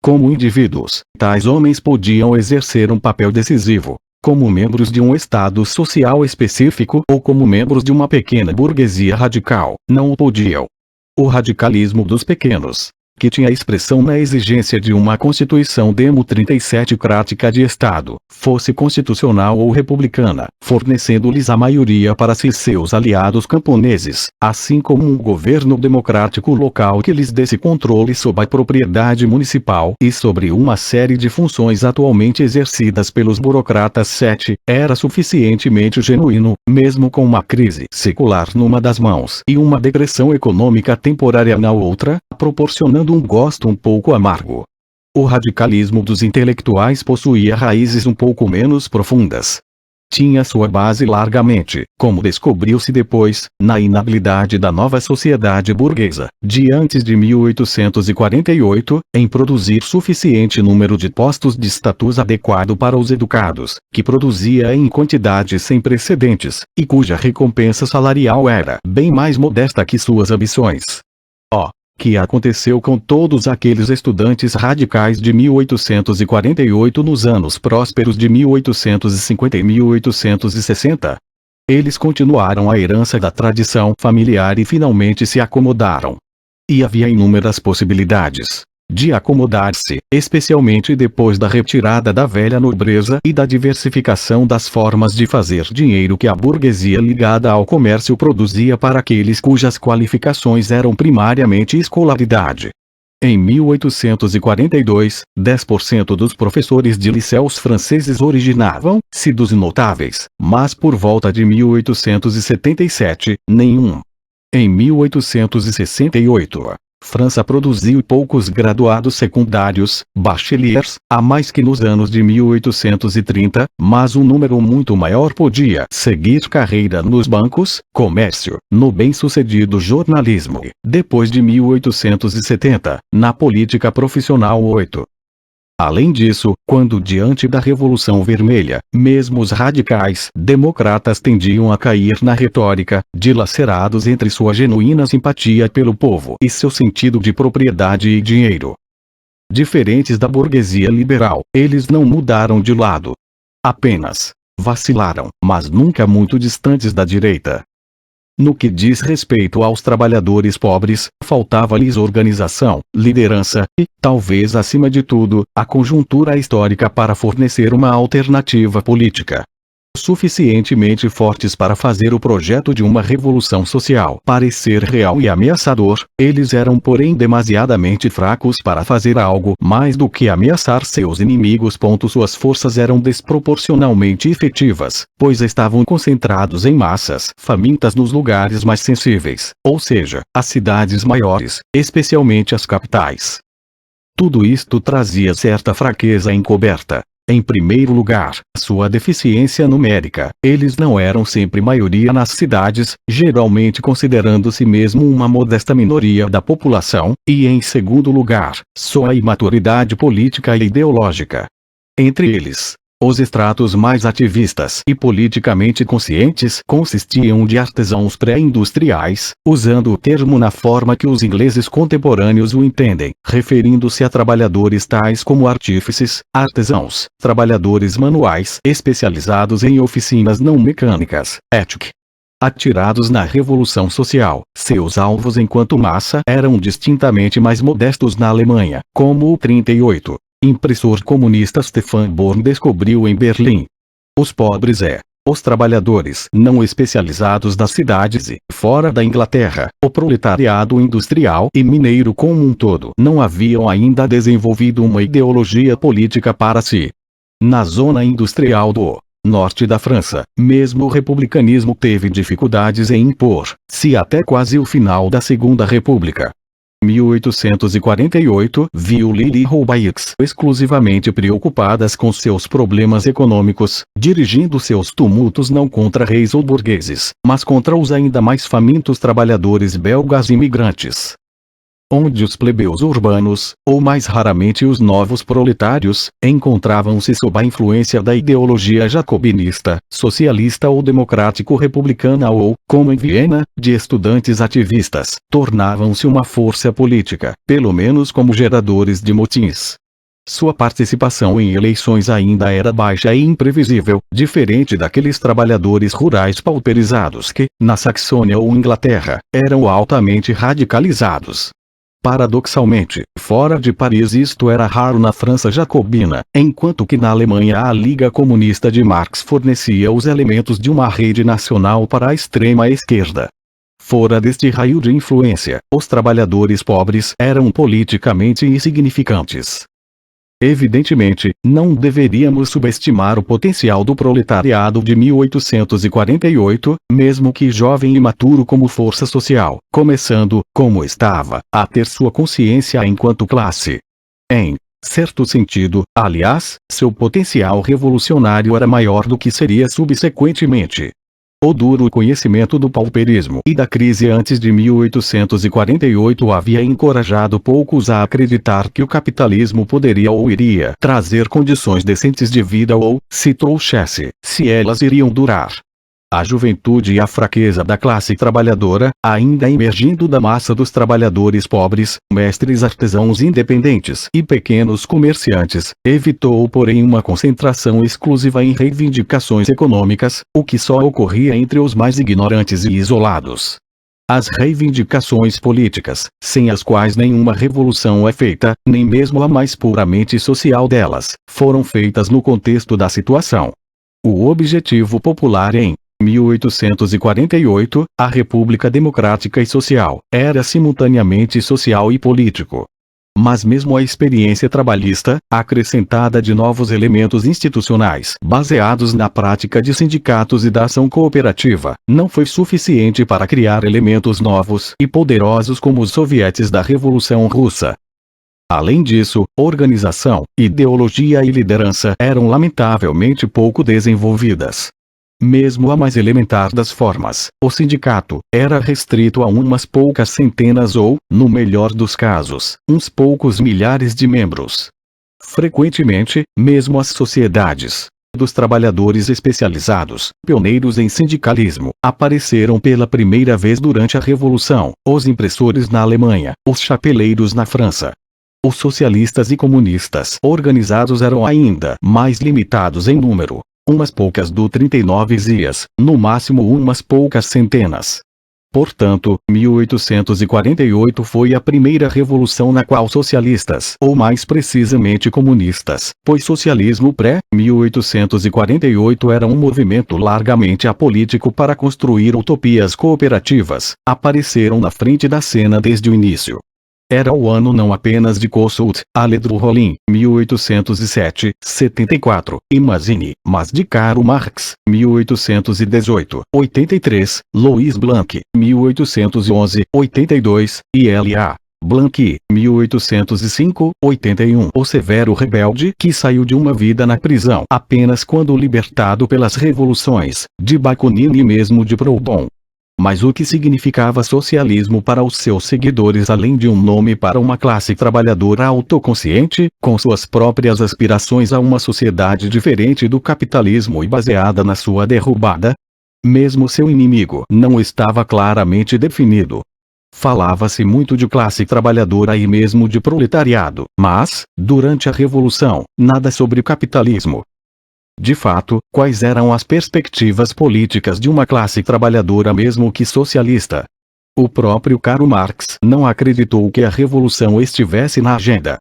Como indivíduos, tais homens podiam exercer um papel decisivo, como membros de um estado social específico ou como membros de uma pequena burguesia radical, não o podiam. O radicalismo dos pequenos que tinha expressão na exigência de uma Constituição democrática de Estado, fosse constitucional ou republicana, fornecendo-lhes a maioria para si seus aliados camponeses, assim como um governo democrático local que lhes desse controle sobre a propriedade municipal e sobre uma série de funções atualmente exercidas pelos burocratas. 7. Era suficientemente genuíno, mesmo com uma crise secular numa das mãos e uma depressão econômica temporária na outra, proporcionando um gosto um pouco amargo. O radicalismo dos intelectuais possuía raízes um pouco menos profundas. Tinha sua base largamente, como descobriu-se depois, na inabilidade da nova sociedade burguesa, de antes de 1848, em produzir suficiente número de postos de status adequado para os educados, que produzia em quantidades sem precedentes, e cuja recompensa salarial era bem mais modesta que suas ambições. Que aconteceu com todos aqueles estudantes radicais de 1848 nos anos prósperos de 1850 e 1860? Eles continuaram a herança da tradição familiar e finalmente se acomodaram. E havia inúmeras possibilidades de acomodar-se, especialmente depois da retirada da velha nobreza e da diversificação das formas de fazer dinheiro que a burguesia ligada ao comércio produzia para aqueles cujas qualificações eram primariamente escolaridade. Em 1842, 10% dos professores de licéus franceses originavam-se dos notáveis, mas por volta de 1877, nenhum. Em 1868, França produziu poucos graduados secundários, bacheliers, a mais que nos anos de 1830, mas um número muito maior podia seguir carreira nos bancos, comércio, no bem-sucedido jornalismo e, depois de 1870, na política profissional. 8. Além disso, quando diante da Revolução Vermelha, mesmo os radicais democratas tendiam a cair na retórica, dilacerados entre sua genuína simpatia pelo povo e seu sentido de propriedade e dinheiro. Diferentes da burguesia liberal, eles não mudaram de lado. Apenas vacilaram, mas nunca muito distantes da direita. No que diz respeito aos trabalhadores pobres, faltava-lhes organização, liderança e, talvez acima de tudo, a conjuntura histórica para fornecer uma alternativa política. Suficientemente fortes para fazer o projeto de uma revolução social parecer real e ameaçador, eles eram porém demasiadamente fracos para fazer algo mais do que ameaçar seus inimigos. Suas forças eram desproporcionalmente efetivas, pois estavam concentrados em massas famintas nos lugares mais sensíveis, ou seja, as cidades maiores, especialmente as capitais. Tudo isto trazia certa fraqueza encoberta. Em primeiro lugar, sua deficiência numérica. Eles não eram sempre maioria nas cidades, geralmente considerando-se mesmo uma modesta minoria da população, e em segundo lugar, sua imaturidade política e ideológica. Entre eles, os estratos mais ativistas e politicamente conscientes consistiam de artesãos pré-industriais, usando o termo na forma que os ingleses contemporâneos o entendem, referindo-se a trabalhadores tais como artífices, artesãos, trabalhadores manuais especializados em oficinas não mecânicas, etc. Atirados na Revolução Social, seus alvos enquanto massa eram distintamente mais modestos na Alemanha, como o 38. Impressor comunista Stefan Born descobriu em Berlim. Os pobres os trabalhadores não especializados das cidades e, fora da Inglaterra, o proletariado industrial e mineiro como um todo não haviam ainda desenvolvido uma ideologia política para si. Na zona industrial do norte da França, mesmo o republicanismo teve dificuldades em impor-se até quase o final da Segunda República. 1848 viu Lili Roubaix exclusivamente preocupadas com seus problemas econômicos, dirigindo seus tumultos não contra reis ou burgueses, mas contra os ainda mais famintos trabalhadores belgas imigrantes. Onde os plebeus urbanos, ou mais raramente os novos proletários, encontravam-se sob a influência da ideologia jacobinista, socialista ou democrático-republicana ou, como em Viena, de estudantes ativistas, tornavam-se uma força política, pelo menos como geradores de motins. Sua participação em eleições ainda era baixa e imprevisível, diferente daqueles trabalhadores rurais pauperizados que, na Saxônia ou Inglaterra, eram altamente radicalizados. Paradoxalmente, fora de Paris isto era raro na França jacobina, enquanto que na Alemanha a Liga Comunista de Marx fornecia os elementos de uma rede nacional para a extrema esquerda. Fora deste raio de influência, os trabalhadores pobres eram politicamente insignificantes. Evidentemente, não deveríamos subestimar o potencial do proletariado de 1848, mesmo que jovem e maturo como força social, começando, como estava, a ter sua consciência enquanto classe. Em certo sentido, aliás, seu potencial revolucionário era maior do que seria subsequentemente. O duro conhecimento do pauperismo e da crise antes de 1848 havia encorajado poucos a acreditar que o capitalismo poderia ou iria trazer condições decentes de vida ou, se trouxesse, se elas iriam durar. A juventude e a fraqueza da classe trabalhadora, ainda emergindo da massa dos trabalhadores pobres, mestres artesãos independentes e pequenos comerciantes, evitou porém uma concentração exclusiva em reivindicações econômicas, o que só ocorria entre os mais ignorantes e isolados. As reivindicações políticas, sem as quais nenhuma revolução é feita, nem mesmo a mais puramente social delas, foram feitas no contexto da situação. O objetivo popular em 1848, a República Democrática e Social, era simultaneamente social e político. Mas mesmo a experiência trabalhista, acrescentada de novos elementos institucionais baseados na prática de sindicatos e da ação cooperativa, não foi suficiente para criar elementos novos e poderosos como os sovietes da Revolução Russa. Além disso, organização, ideologia e liderança eram lamentavelmente pouco desenvolvidas. Mesmo a mais elementar das formas, o sindicato, era restrito a umas poucas centenas ou, no melhor dos casos, uns poucos milhares de membros. Frequentemente, mesmo as sociedades dos trabalhadores especializados, pioneiros em sindicalismo, apareceram pela primeira vez durante a Revolução, os impressores na Alemanha, os chapeleiros na França. Os socialistas e comunistas organizados eram ainda mais limitados em número. Umas poucas do 39 zias, no máximo umas poucas centenas. Portanto, 1848 foi a primeira revolução na qual socialistas, ou mais precisamente comunistas, pois socialismo pré-1848 era um movimento largamente apolítico para construir utopias cooperativas, apareceram na frente da cena desde o início. Era o ano não apenas de Kossuth, Aledru Rollin, 1807, 74, e Mazzini, mas de Karl Marx, 1818, 83, Louis Blanc, 1811, 82, e L.A. Blanqui, 1805, 81. O severo rebelde que saiu de uma vida na prisão apenas quando libertado pelas revoluções, de Bakunin e mesmo de Proudhon. Mas o que significava socialismo para os seus seguidores além de um nome para uma classe trabalhadora autoconsciente, com suas próprias aspirações a uma sociedade diferente do capitalismo e baseada na sua derrubada? Mesmo seu inimigo não estava claramente definido. Falava-se muito de classe trabalhadora e mesmo de proletariado, mas, durante a Revolução, nada sobre capitalismo. De fato, quais eram as perspectivas políticas de uma classe trabalhadora mesmo que socialista? O próprio Karl Marx não acreditou que a revolução estivesse na agenda.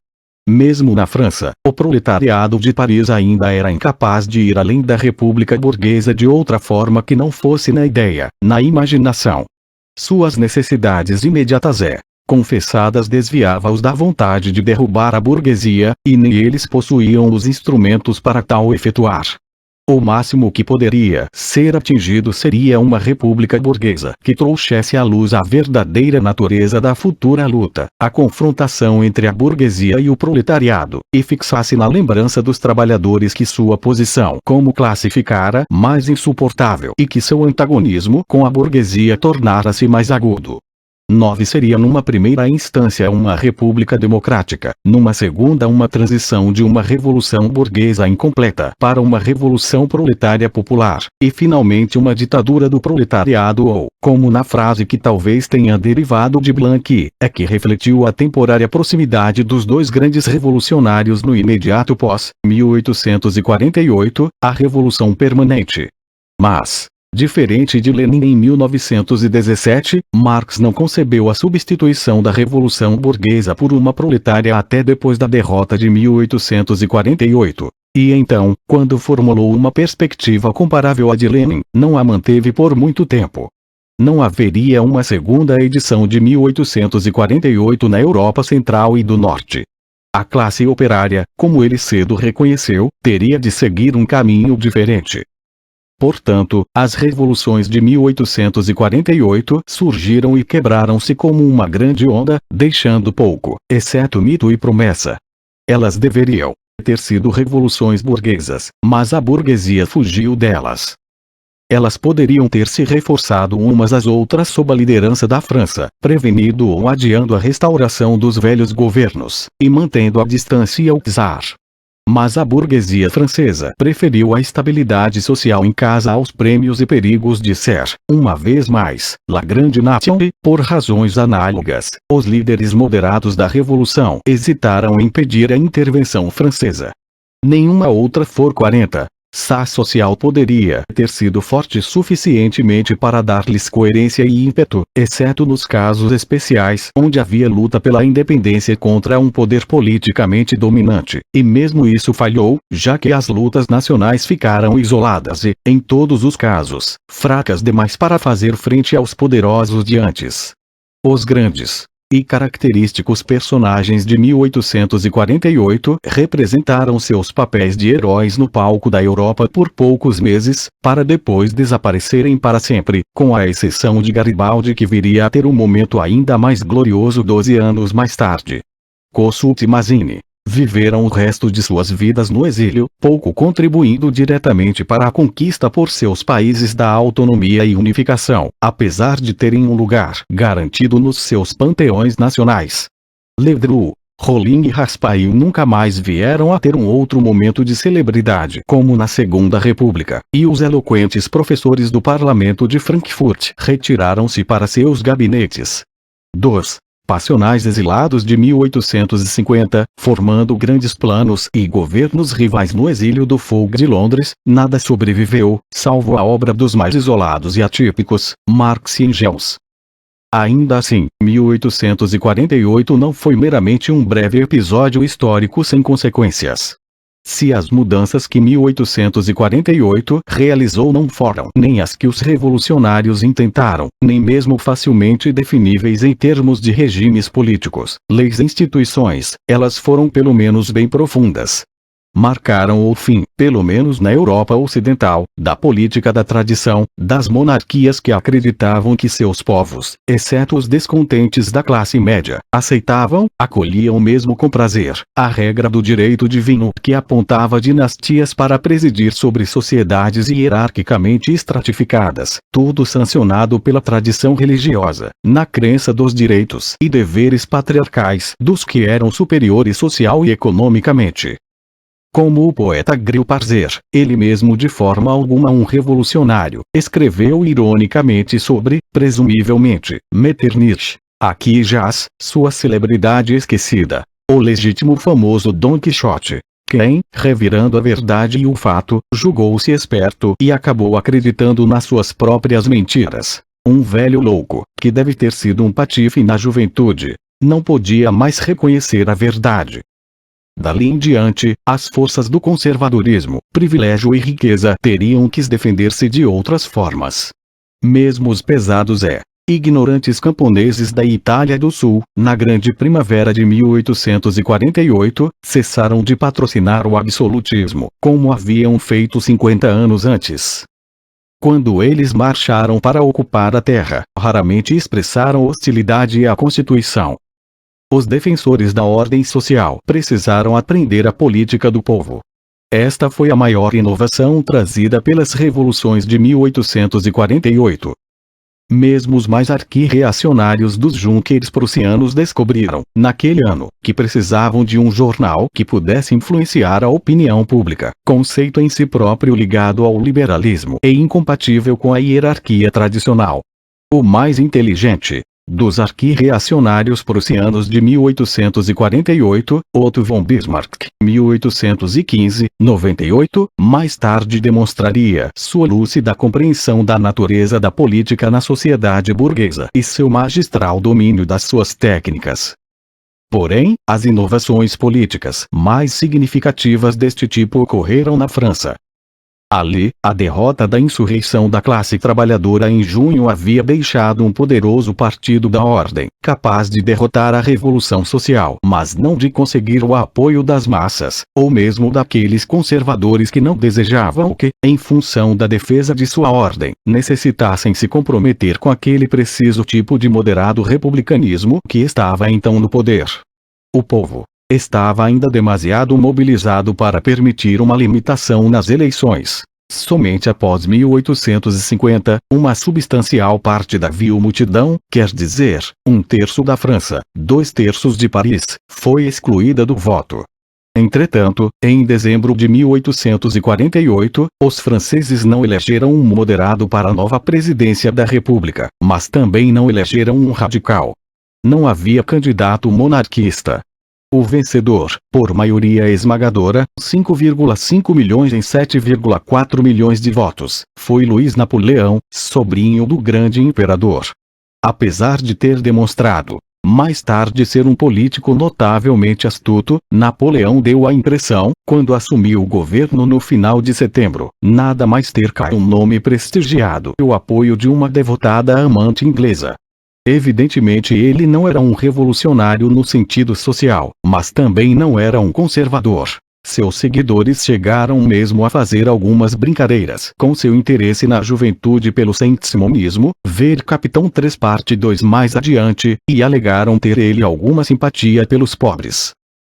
Mesmo na França, o proletariado de Paris ainda era incapaz de ir além da república burguesa de outra forma que não fosse na ideia, na imaginação. Suas necessidades imediatas confessadas desviava-os da vontade de derrubar a burguesia, e nem eles possuíam os instrumentos para tal efetuar. O máximo que poderia ser atingido seria uma república burguesa que trouxesse à luz a verdadeira natureza da futura luta, a confrontação entre a burguesia e o proletariado, e fixasse na lembrança dos trabalhadores que sua posição como classe ficara mais insuportável e que seu antagonismo com a burguesia tornara-se mais agudo. 9 seria numa primeira instância uma república democrática, numa segunda uma transição de uma revolução burguesa incompleta para uma revolução proletária popular, e finalmente uma ditadura do proletariado ou, como na frase que talvez tenha derivado de Blanqui, é que refletiu a temporária proximidade dos dois grandes revolucionários no imediato pós-1848, a Revolução Permanente. Mas, Diferente de Lenin em 1917, Marx não concebeu a substituição da Revolução Burguesa por uma proletária até depois da derrota de 1848. E então, quando formulou uma perspectiva comparável à de Lenin, não a manteve por muito tempo. Não haveria uma segunda edição de 1848 na Europa Central e do Norte. A classe operária, como ele cedo reconheceu, teria de seguir um caminho diferente. Portanto, as revoluções de 1848 surgiram e quebraram-se como uma grande onda, deixando pouco, exceto mito e promessa. Elas deveriam ter sido revoluções burguesas, mas a burguesia fugiu delas. Elas poderiam ter se reforçado umas às outras sob a liderança da França, prevenido ou adiando a restauração dos velhos governos, e mantendo a distância ao czar. Mas a burguesia francesa preferiu a estabilidade social em casa aos prêmios e perigos de ser, uma vez mais, la grande nation e, por razões análogas, os líderes moderados da Revolução hesitaram em impedir a intervenção francesa. Nenhuma outra for 40. Social poderia ter sido forte suficientemente para dar-lhes coerência e ímpeto, exceto nos casos especiais onde havia luta pela independência contra um poder politicamente dominante, e mesmo isso falhou, já que as lutas nacionais ficaram isoladas e, em todos os casos, fracas demais para fazer frente aos poderosos de antes. Os grandes e característicos personagens de 1848 representaram seus papéis de heróis no palco da Europa por poucos meses, para depois desaparecerem para sempre, com a exceção de Garibaldi, que viria a ter um momento ainda mais glorioso 12 anos mais tarde. Kossuth e Mazzini viveram o resto de suas vidas no exílio, pouco contribuindo diretamente para a conquista por seus países da autonomia e unificação, apesar de terem um lugar garantido nos seus panteões nacionais. Ledru, Rollin e Raspail nunca mais vieram a ter um outro momento de celebridade como na Segunda República, e os eloquentes professores do Parlamento de Frankfurt retiraram-se para seus gabinetes. 2. Passionais exilados de 1850, formando grandes planos e governos rivais no exílio do fogo de Londres, nada sobreviveu, salvo a obra dos mais isolados e atípicos, Marx e Engels. Ainda assim, 1848 não foi meramente um breve episódio histórico sem consequências. Se as mudanças que 1848 realizou não foram nem as que os revolucionários intentaram, nem mesmo facilmente definíveis em termos de regimes políticos, leis e instituições, elas foram pelo menos bem profundas. Marcaram o fim, pelo menos na Europa Ocidental, da política da tradição, das monarquias que acreditavam que seus povos, exceto os descontentes da classe média, aceitavam, acolhiam mesmo com prazer, a regra do direito divino que apontava dinastias para presidir sobre sociedades hierarquicamente estratificadas, tudo sancionado pela tradição religiosa, na crença dos direitos e deveres patriarcais dos que eram superiores social e economicamente. Como o poeta Grillparzer, ele mesmo de forma alguma um revolucionário, escreveu ironicamente sobre, presumivelmente, Metternich. Aqui jaz, sua celebridade esquecida, o legítimo famoso Dom Quixote, quem, revirando a verdade e o fato, julgou-se esperto e acabou acreditando nas suas próprias mentiras. Um velho louco, que deve ter sido um patife na juventude, não podia mais reconhecer a verdade. Dali em diante, as forças do conservadorismo, privilégio e riqueza teriam que defender-se de outras formas. Mesmo os pesados e ignorantes camponeses da Itália do Sul, na grande primavera de 1848, cessaram de patrocinar o absolutismo, como haviam feito 50 anos antes. Quando eles marcharam para ocupar a terra, raramente expressaram hostilidade à Constituição. Os defensores da ordem social precisaram aprender a política do povo. Esta foi a maior inovação trazida pelas revoluções de 1848. Mesmo os mais arqui-reacionários dos Junkers prussianos descobriram, naquele ano, que precisavam de um jornal que pudesse influenciar a opinião pública, conceito em si próprio ligado ao liberalismo e incompatível com a hierarquia tradicional. O mais inteligente dos arqui-reacionários prussianos de 1848, Otto von Bismarck, 1815-98, mais tarde demonstraria sua lúcida compreensão da natureza da política na sociedade burguesa e seu magistral domínio das suas técnicas. Porém, as inovações políticas mais significativas deste tipo ocorreram na França. Ali, a derrota da insurreição da classe trabalhadora em junho havia deixado um poderoso partido da ordem, capaz de derrotar a revolução social, mas não de conseguir o apoio das massas, ou mesmo daqueles conservadores que não desejavam que, em função da defesa de sua ordem, necessitassem se comprometer com aquele preciso tipo de moderado republicanismo que estava então no poder. O povo estava ainda demasiado mobilizado para permitir uma limitação nas eleições. Somente após 1850, uma substancial parte da vil multidão, quer dizer, 1/3 da França, 2/3 de Paris, foi excluída do voto. Entretanto, em dezembro de 1848, os franceses não elegeram um moderado para a nova presidência da República, mas também não elegeram um radical. Não havia candidato monarquista. O vencedor, por maioria esmagadora, 5,5 milhões em 7,4 milhões de votos, foi Luiz Napoleão, sobrinho do grande imperador. Apesar de ter demonstrado, mais tarde ser um político notavelmente astuto, Napoleão deu a impressão, quando assumiu o governo no final de setembro, nada mais ter que um nome prestigiado e o apoio de uma devotada amante inglesa. Evidentemente ele não era um revolucionário no sentido social, mas também não era um conservador. Seus seguidores chegaram mesmo a fazer algumas brincadeiras com seu interesse na juventude pelo saint-simonismo, ver Capitão 3 parte 2 mais adiante, e alegaram ter ele alguma simpatia pelos pobres.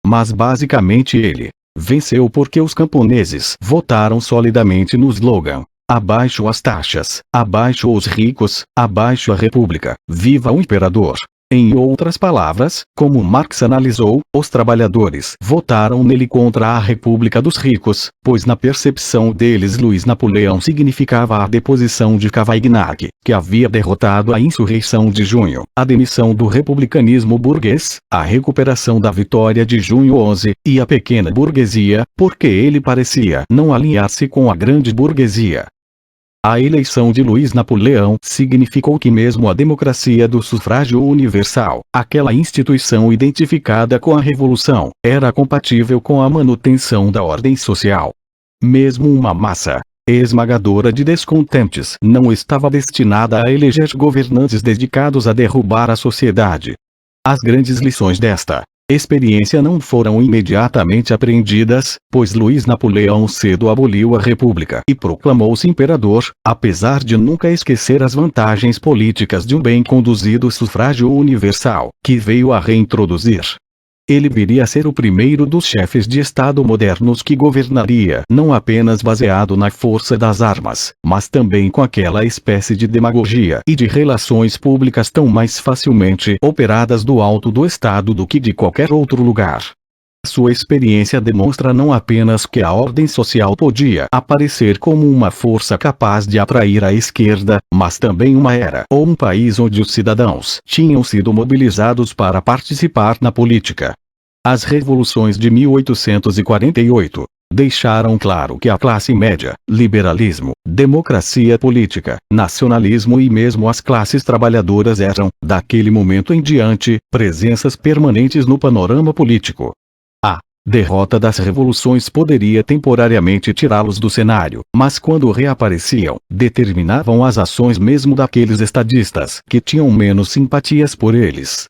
Mas basicamente ele venceu porque os camponeses votaram solidamente no slogan: abaixo as taxas, abaixo os ricos, abaixo a república, viva o imperador. Em outras palavras, como Marx analisou, os trabalhadores votaram nele contra a república dos ricos, pois na percepção deles Luiz Napoleão significava a deposição de Cavaignac, que havia derrotado a insurreição de junho, a demissão do republicanismo burguês, a recuperação da vitória de junho 11, e a pequena burguesia, porque ele parecia não alinhar-se com a grande burguesia. A eleição de Luiz Napoleão significou que mesmo a democracia do sufrágio universal, aquela instituição identificada com a Revolução, era compatível com a manutenção da ordem social. Mesmo uma massa esmagadora de descontentes não estava destinada a eleger governantes dedicados a derrubar a sociedade. As grandes lições desta experiência não foram imediatamente apreendidas, pois Luiz Napoleão cedo aboliu a República e proclamou-se imperador, apesar de nunca esquecer as vantagens políticas de um bem conduzido sufrágio universal, que veio a reintroduzir. Ele viria a ser o primeiro dos chefes de Estado modernos que governaria não apenas baseado na força das armas, mas também com aquela espécie de demagogia e de relações públicas tão mais facilmente operadas do alto do Estado do que de qualquer outro lugar. Sua experiência demonstra não apenas que a ordem social podia aparecer como uma força capaz de atrair a esquerda, mas também uma era ou um país onde os cidadãos tinham sido mobilizados para participar na política. As revoluções de 1848 deixaram claro que a classe média, liberalismo, democracia política, nacionalismo e mesmo as classes trabalhadoras eram, daquele momento em diante, presenças permanentes no panorama político. A derrota das revoluções poderia temporariamente tirá-los do cenário, mas quando reapareciam, determinavam as ações mesmo daqueles estadistas que tinham menos simpatias por eles.